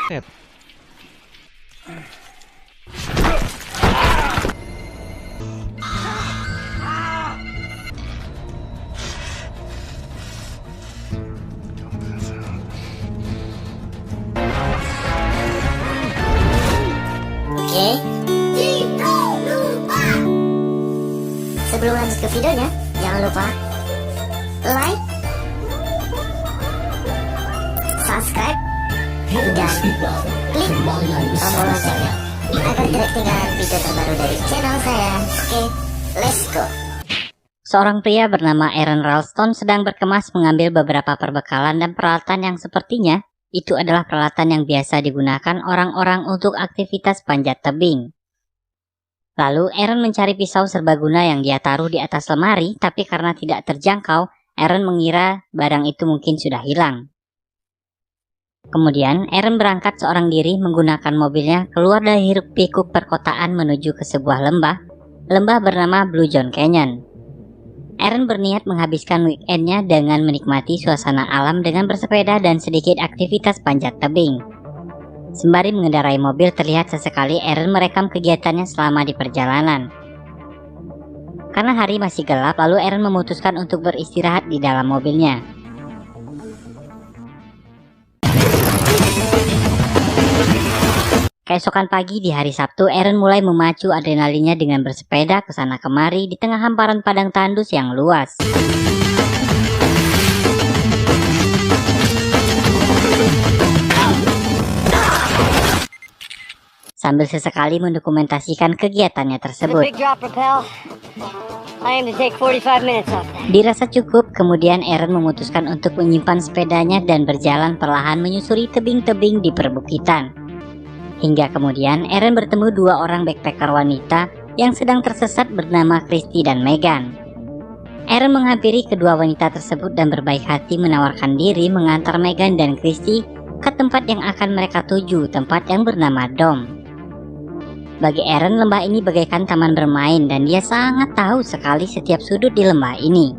Set. Oke, sebelum lanjut ke videonya, jangan lupa like, subscribe, dan klik tombol loncengnya agar tidak ketinggalan video terbaru dari channel saya. Oke, let's go. Seorang pria bernama Aaron Ralston sedang berkemas mengambil beberapa perbekalan dan peralatan yang sepertinya itu adalah peralatan yang biasa digunakan orang-orang untuk aktivitas panjat tebing. Lalu Aaron mencari pisau serbaguna yang dia taruh di atas lemari, tapi karena tidak terjangkau, Aaron mengira barang itu mungkin sudah hilang. Kemudian Aaron berangkat seorang diri menggunakan mobilnya keluar dari hiruk-pikuk perkotaan menuju ke sebuah lembah bernama Blue John Canyon. Aaron berniat menghabiskan weekendnya dengan menikmati suasana alam dengan bersepeda dan sedikit aktivitas panjat tebing. Sembari mengendarai mobil, terlihat sesekali Aaron merekam kegiatannya selama di perjalanan. Karena hari masih gelap, lalu Aaron memutuskan untuk beristirahat di dalam mobilnya. Keesokan pagi di hari Sabtu, Aaron mulai memacu adrenalinnya dengan bersepeda ke sana kemari di tengah hamparan padang tandus yang luas. Sambil sesekali mendokumentasikan kegiatannya tersebut. Dirasa cukup, kemudian Aaron memutuskan untuk menyimpan sepedanya dan berjalan perlahan menyusuri tebing-tebing di perbukitan. Hingga kemudian Aaron bertemu dua orang backpacker wanita yang sedang tersesat bernama Christy dan Megan. Aaron menghampiri kedua wanita tersebut dan berbaik hati menawarkan diri mengantar Megan dan Christy ke tempat yang akan mereka tuju, tempat yang bernama Dome. Bagi Aaron, lembah ini bagaikan taman bermain dan dia sangat tahu sekali setiap sudut di lembah ini.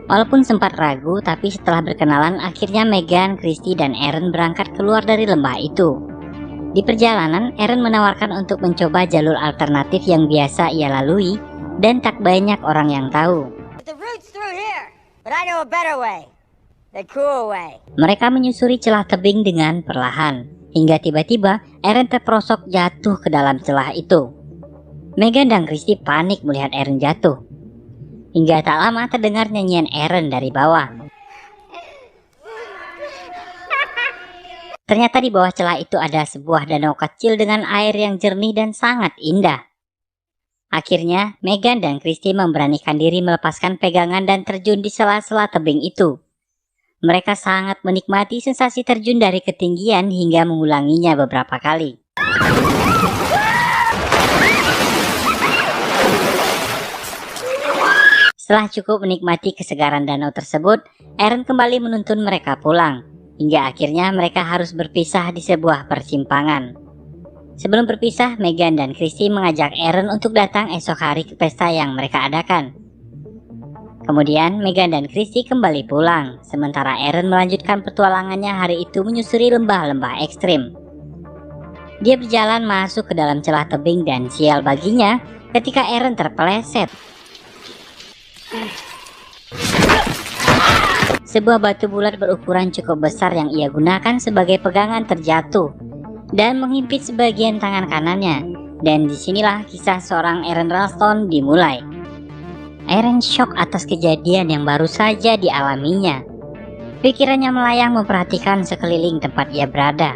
Walaupun sempat ragu, tapi setelah berkenalan akhirnya Megan, Christy, dan Aaron berangkat keluar dari lembah itu. Di perjalanan, Aaron menawarkan untuk mencoba jalur alternatif yang biasa ia lalui dan tak banyak orang yang tahu. Mereka menyusuri celah tebing dengan perlahan, hingga tiba-tiba Aaron terperosok jatuh ke dalam celah itu. Megan dan Christy panik melihat Aaron jatuh. Hingga tak lama terdengar nyanyian Aaron dari bawah. Ternyata di bawah celah itu ada sebuah danau kecil dengan air yang jernih dan sangat indah. Akhirnya, Megan dan Christy memberanikan diri melepaskan pegangan dan terjun di sela-sela tebing itu. Mereka sangat menikmati sensasi terjun dari ketinggian hingga mengulanginya beberapa kali. Setelah cukup menikmati kesegaran danau tersebut, Aaron kembali menuntun mereka pulang. Hingga akhirnya mereka harus berpisah di sebuah persimpangan. Sebelum berpisah, Megan dan Christy mengajak Aaron untuk datang esok hari ke pesta yang mereka adakan. Kemudian Megan dan Christy kembali pulang, sementara Aaron melanjutkan petualangannya hari itu menyusuri lembah-lembah ekstrim. Dia berjalan masuk ke dalam celah tebing dan sial baginya ketika Aaron terpeleset. Sebuah batu bulat berukuran cukup besar yang ia gunakan sebagai pegangan terjatuh dan menghimpit sebagian tangan kanannya. Dan disinilah kisah seorang Aaron Ralston dimulai. Aaron shock atas kejadian yang baru saja dialaminya. Pikirannya melayang memperhatikan sekeliling tempat ia berada.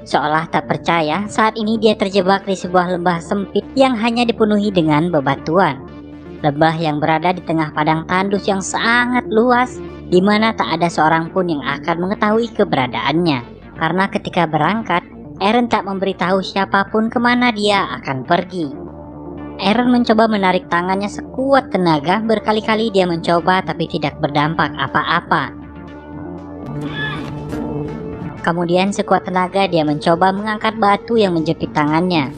Seolah tak percaya, saat ini dia terjebak di sebuah lembah sempit yang hanya dipenuhi dengan bebatuan. Lembah yang berada di tengah padang tandus yang sangat luas, di mana tak ada seorang pun yang akan mengetahui keberadaannya. Karena ketika berangkat, Aaron tak memberitahu siapapun kemana dia akan pergi. Aaron mencoba menarik tangannya sekuat tenaga, berkali-kali dia mencoba tapi tidak berdampak apa-apa. Kemudian sekuat tenaga dia mencoba mengangkat batu yang menjepit tangannya.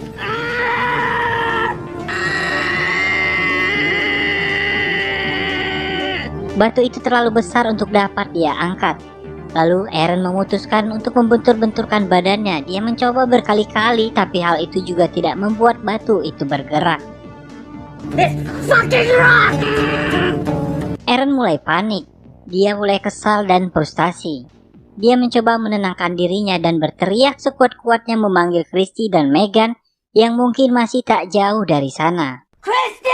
Batu itu terlalu besar untuk dapat dia angkat. Lalu Eren memutuskan untuk membentur-benturkan badannya. Dia mencoba berkali-kali, tapi hal itu juga tidak membuat batu itu bergerak. Eren mulai panik. Dia mulai kesal dan frustasi. Dia mencoba menenangkan dirinya dan berteriak sekuat-kuatnya memanggil Christy dan Megan yang mungkin masih tak jauh dari sana. Christy!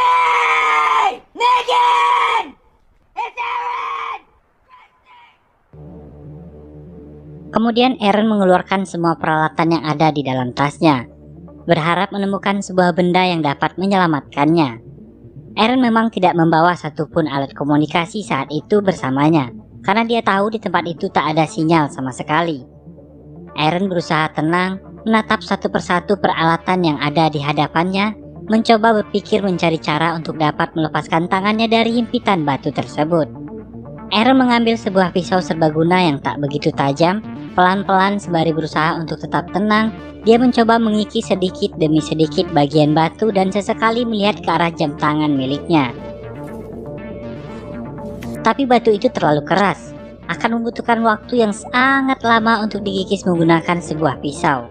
Megan! It's Eren! Kemudian Eren mengeluarkan semua peralatan yang ada di dalam tasnya, berharap menemukan sebuah benda yang dapat menyelamatkannya. Eren memang tidak membawa satupun alat komunikasi saat itu bersamanya, karena dia tahu di tempat itu tak ada sinyal sama sekali. Eren berusaha tenang, menatap satu persatu peralatan yang ada di hadapannya, mencoba berpikir mencari cara untuk dapat melepaskan tangannya dari himpitan batu tersebut. Eren mengambil sebuah pisau serbaguna yang tak begitu tajam. Pelan-pelan sembari berusaha untuk tetap tenang, dia mencoba mengikis sedikit demi sedikit bagian batu dan sesekali melihat ke arah jam tangan miliknya. Tapi batu itu terlalu keras, akan membutuhkan waktu yang sangat lama untuk dikikis menggunakan sebuah pisau.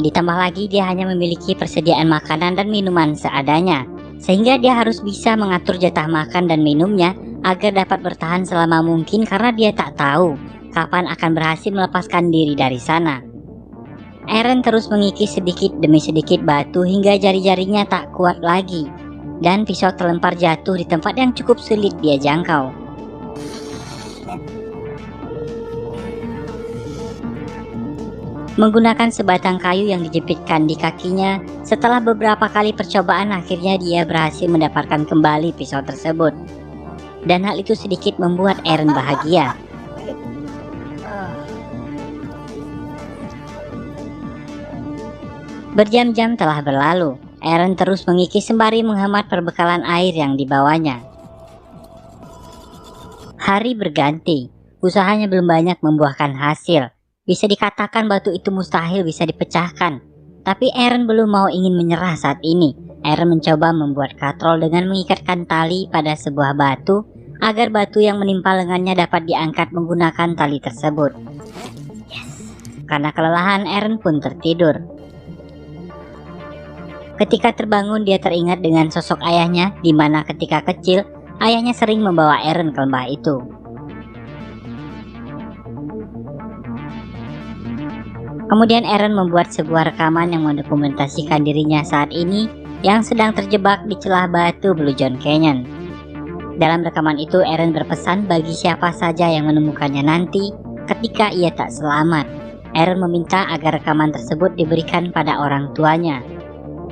Ditambah lagi dia hanya memiliki persediaan makanan dan minuman seadanya, sehingga dia harus bisa mengatur jatah makan dan minumnya agar dapat bertahan selama mungkin karena dia tak tahu kapan akan berhasil melepaskan diri dari sana. Eren terus mengikis sedikit demi sedikit batu hingga jari-jarinya tak kuat lagi, dan pisau terlempar jatuh di tempat yang cukup sulit dia jangkau. Menggunakan sebatang kayu yang dijepitkan di kakinya, setelah beberapa kali percobaan akhirnya dia berhasil mendapatkan kembali pisau tersebut. Dan hal itu sedikit membuat Eren bahagia. Berjam-jam telah berlalu. Eren terus mengikis sembari menghemat perbekalan air yang dibawanya. Hari berganti. Usahanya belum banyak membuahkan hasil. Bisa dikatakan batu itu mustahil bisa dipecahkan. Tapi Eren belum mau ingin menyerah saat ini. Eren mencoba membuat katrol dengan mengikatkan tali pada sebuah batu agar batu yang menimpa lengannya dapat diangkat menggunakan tali tersebut. Karena kelelahan, Eren pun tertidur. Ketika terbangun, dia teringat dengan sosok ayahnya, di mana ketika kecil ayahnya sering membawa Eren ke lembah itu. Kemudian Eren membuat sebuah rekaman yang mendokumentasikan dirinya saat ini yang sedang terjebak di celah batu Blue John Canyon. Dalam rekaman itu Eren berpesan bagi siapa saja yang menemukannya nanti ketika ia tak selamat. Eren meminta agar rekaman tersebut diberikan pada orang tuanya.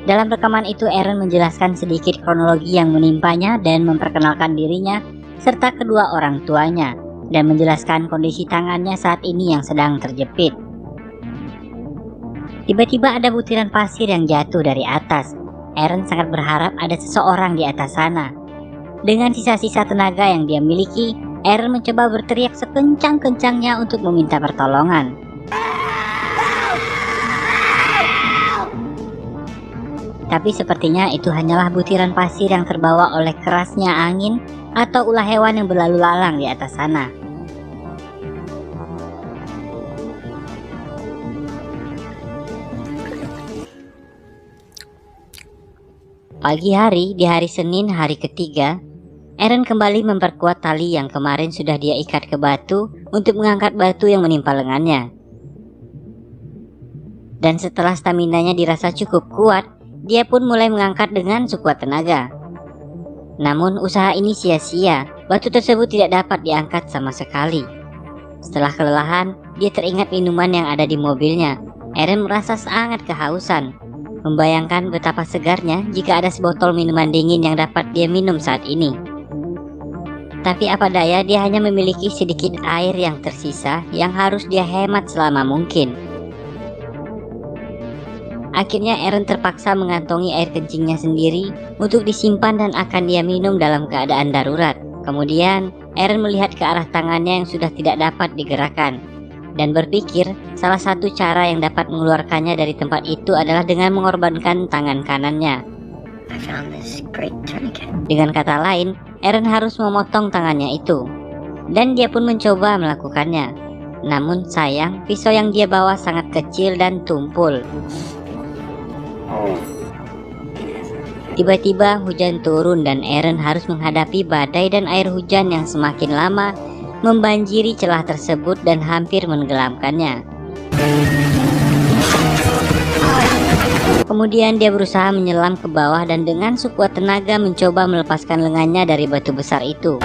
Dalam rekaman itu Eren menjelaskan sedikit kronologi yang menimpanya dan memperkenalkan dirinya serta kedua orang tuanya, dan menjelaskan kondisi tangannya saat ini yang sedang terjepit. Tiba-tiba ada butiran pasir yang jatuh dari atas. Eren sangat berharap ada seseorang di atas sana. Dengan sisa-sisa tenaga yang dia miliki, Eren mencoba berteriak sekencang-kencangnya untuk meminta pertolongan. Tapi sepertinya itu hanyalah butiran pasir yang terbawa oleh kerasnya angin atau ulah hewan yang berlalu lalang di atas sana. Pagi hari, di hari Senin hari ketiga, Eren kembali memperkuat tali yang kemarin sudah dia ikat ke batu untuk mengangkat batu yang menimpa lengannya. Dan setelah staminanya dirasa cukup kuat, dia pun mulai mengangkat dengan sekuat tenaga. Namun usaha ini sia-sia, batu tersebut tidak dapat diangkat sama sekali. Setelah kelelahan, dia teringat minuman yang ada di mobilnya. Eren merasa sangat kehausan, membayangkan betapa segarnya jika ada sebotol minuman dingin yang dapat dia minum saat ini. Tapi apa daya, dia hanya memiliki sedikit air yang tersisa yang harus dia hemat selama mungkin. Akhirnya Eren terpaksa mengantongi air kencingnya sendiri untuk disimpan dan akan dia minum dalam keadaan darurat. Kemudian Eren melihat ke arah tangannya yang sudah tidak dapat digerakkan dan berpikir salah satu cara yang dapat mengeluarkannya dari tempat itu adalah dengan mengorbankan tangan kanannya. Dengan kata lain, Eren harus memotong tangannya itu, dan dia pun mencoba melakukannya. Namun sayang, pisau yang dia bawa sangat kecil dan tumpul. Tiba-tiba hujan turun dan Eren harus menghadapi badai dan air hujan yang semakin lama membanjiri celah tersebut dan hampir menenggelamkannya. Kemudian dia berusaha menyelam ke bawah dan dengan sekuat tenaga mencoba melepaskan lengannya dari batu besar itu.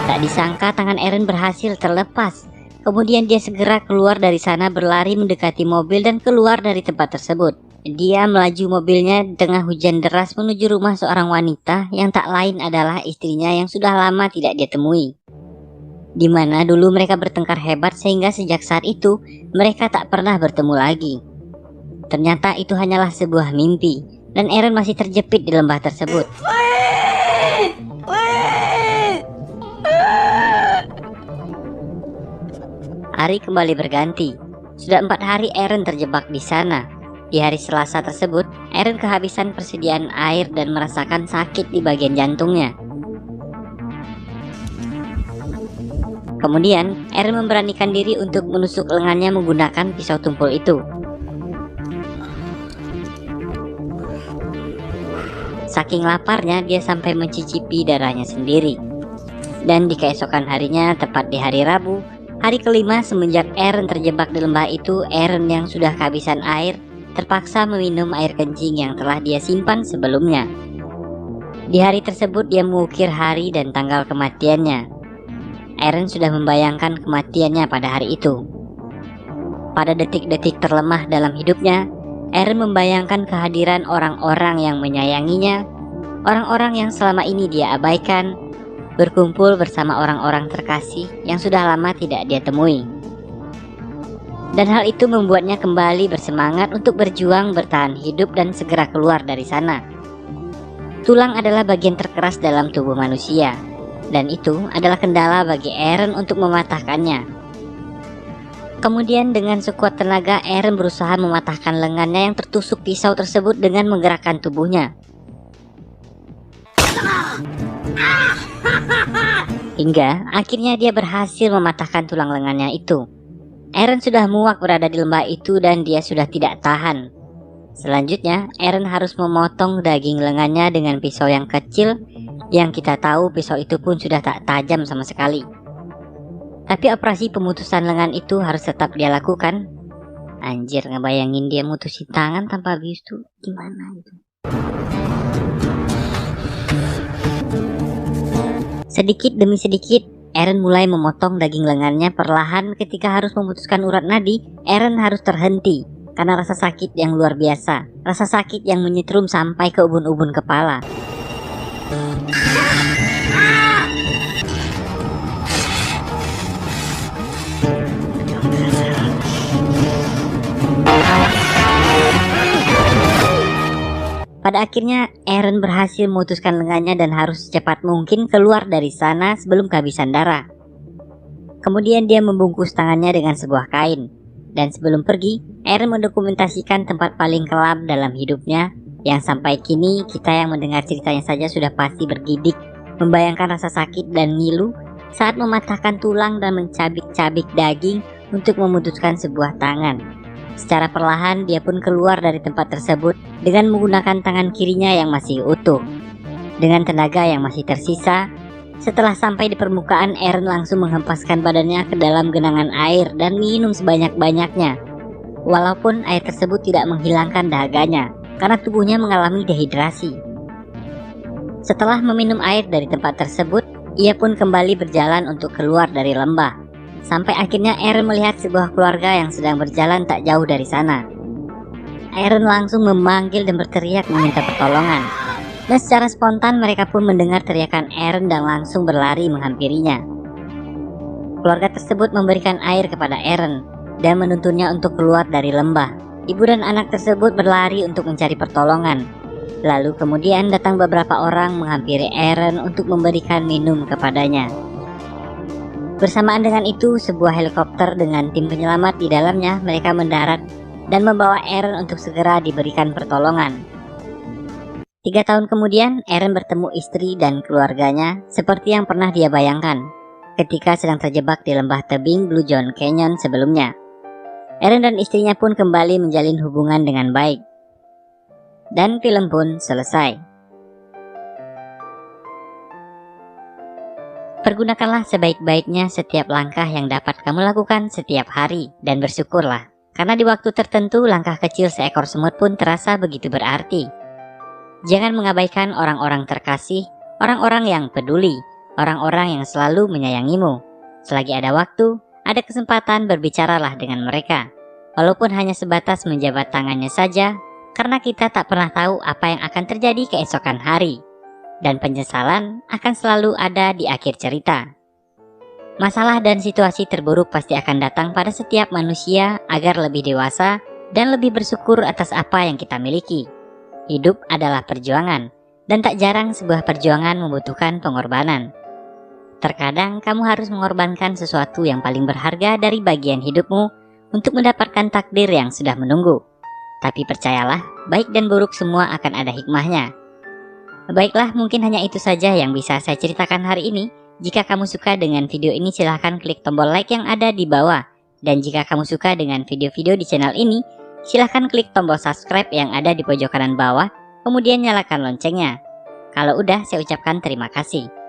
Tak disangka tangan Eren berhasil terlepas. Kemudian dia segera keluar dari sana, berlari mendekati mobil dan keluar dari tempat tersebut. Dia melaju mobilnya di tengah hujan deras menuju rumah seorang wanita yang tak lain adalah istrinya yang sudah lama tidak dia temui. Di mana dulu mereka bertengkar hebat sehingga sejak saat itu mereka tak pernah bertemu lagi. Ternyata itu hanyalah sebuah mimpi dan Eren masih terjepit di lembah tersebut. Hari kembali berganti. Sudah 4 hari Eren terjebak di sana. Di hari Selasa tersebut, Eren kehabisan persediaan air dan merasakan sakit di bagian jantungnya. Kemudian, Eren memberanikan diri untuk menusuk lengannya menggunakan pisau tumpul itu. Saking laparnya, dia sampai mencicipi darahnya sendiri. Dan di keesokan harinya, tepat di hari Rabu, hari kelima semenjak Eren terjebak di lembah itu, Eren yang sudah kehabisan air terpaksa meminum air kencing yang telah dia simpan sebelumnya. Di hari tersebut dia mengukir hari dan tanggal kematiannya. Eren sudah membayangkan kematiannya pada hari itu. Pada detik-detik terlemah dalam hidupnya, Eren membayangkan kehadiran orang-orang yang menyayanginya, orang-orang yang selama ini dia abaikan, berkumpul bersama orang-orang terkasih yang sudah lama tidak dia temui. Dan hal itu membuatnya kembali bersemangat untuk berjuang bertahan hidup dan segera keluar dari sana. Tulang adalah bagian terkeras dalam tubuh manusia, dan itu adalah kendala bagi Eren untuk mematahkannya. Kemudian dengan sekuat tenaga Eren berusaha mematahkan lengannya yang tertusuk pisau tersebut dengan menggerakkan tubuhnya. Hingga akhirnya dia berhasil mematahkan tulang lengannya itu. Eren sudah muak berada di lembah itu dan dia sudah tidak tahan. Selanjutnya, Eren harus memotong daging lengannya dengan pisau yang kecil, yang kita tahu pisau itu pun sudah tak tajam sama sekali. Tapi operasi pemutusan lengan itu harus tetap dia lakukan. Anjir, ngebayangin dia mutusin tangan tanpa bius tuh gimana itu. Sedikit demi sedikit, Eren mulai memotong daging lengannya perlahan. Ketika harus memutuskan urat nadi, Eren harus terhenti karena rasa sakit yang luar biasa. Rasa sakit yang menyetrum sampai ke ubun-ubun kepala. Pada akhirnya Eren berhasil memutuskan lengannya dan harus secepat mungkin keluar dari sana sebelum kehabisan darah. Kemudian dia membungkus tangannya dengan sebuah kain. Dan sebelum pergi, Eren mendokumentasikan tempat paling kelam dalam hidupnya, yang sampai kini kita yang mendengar ceritanya saja sudah pasti bergidik, membayangkan rasa sakit dan ngilu saat mematahkan tulang dan mencabik-cabik daging untuk memutuskan sebuah tangan. Secara perlahan dia pun keluar dari tempat tersebut dengan menggunakan tangan kirinya yang masih utuh. Dengan tenaga yang masih tersisa, setelah sampai di permukaan, Eren langsung menghempaskan badannya ke dalam genangan air dan minum sebanyak-banyaknya. Walaupun air tersebut tidak menghilangkan dahaganya, karena tubuhnya mengalami dehidrasi. Setelah meminum air dari tempat tersebut, ia pun kembali berjalan untuk keluar dari lembah. Sampai akhirnya Eren melihat sebuah keluarga yang sedang berjalan tak jauh dari sana. Eren langsung memanggil dan berteriak meminta pertolongan. Dan secara spontan mereka pun mendengar teriakan Eren dan langsung berlari menghampirinya. Keluarga tersebut memberikan air kepada Eren dan menuntunnya untuk keluar dari lembah. Ibu dan anak tersebut berlari untuk mencari pertolongan. Lalu kemudian datang beberapa orang menghampiri Eren untuk memberikan minum kepadanya. Bersamaan dengan itu, sebuah helikopter dengan tim penyelamat di dalamnya mereka mendarat dan membawa Eren untuk segera diberikan pertolongan. 3 tahun kemudian, Eren bertemu istri dan keluarganya seperti yang pernah dia bayangkan. ketika sedang terjebak di lembah tebing Blue John Canyon sebelumnya. Eren dan istrinya pun kembali menjalin hubungan dengan baik. Dan film pun selesai. Pergunakanlah sebaik-baiknya setiap langkah yang dapat kamu lakukan setiap hari dan bersyukurlah. Karena di waktu tertentu langkah kecil seekor semut pun terasa begitu berarti. Jangan mengabaikan orang-orang terkasih, orang-orang yang peduli, orang-orang yang selalu menyayangimu. Selagi ada waktu, ada kesempatan, berbicaralah dengan mereka. Walaupun hanya sebatas menjabat tangannya saja, karena kita tak pernah tahu apa yang akan terjadi keesokan hari. Dan penyesalan akan selalu ada di akhir cerita. Masalah dan situasi terburuk pasti akan datang pada setiap manusia agar lebih dewasa dan lebih bersyukur atas apa yang kita miliki. Hidup adalah perjuangan, dan tak jarang sebuah perjuangan membutuhkan pengorbanan. Terkadang kamu harus mengorbankan sesuatu yang paling berharga dari bagian hidupmu untuk mendapatkan takdir yang sudah menunggu. Tapi percayalah, baik dan buruk semua akan ada hikmahnya. Baiklah, mungkin hanya itu saja yang bisa saya ceritakan hari ini. Jika kamu suka dengan video ini, silahkan klik tombol like yang ada di bawah. Dan jika kamu suka dengan video-video di channel ini, silahkan klik tombol subscribe yang ada di pojok kanan bawah, kemudian nyalakan loncengnya. Kalau udah, saya ucapkan terima kasih.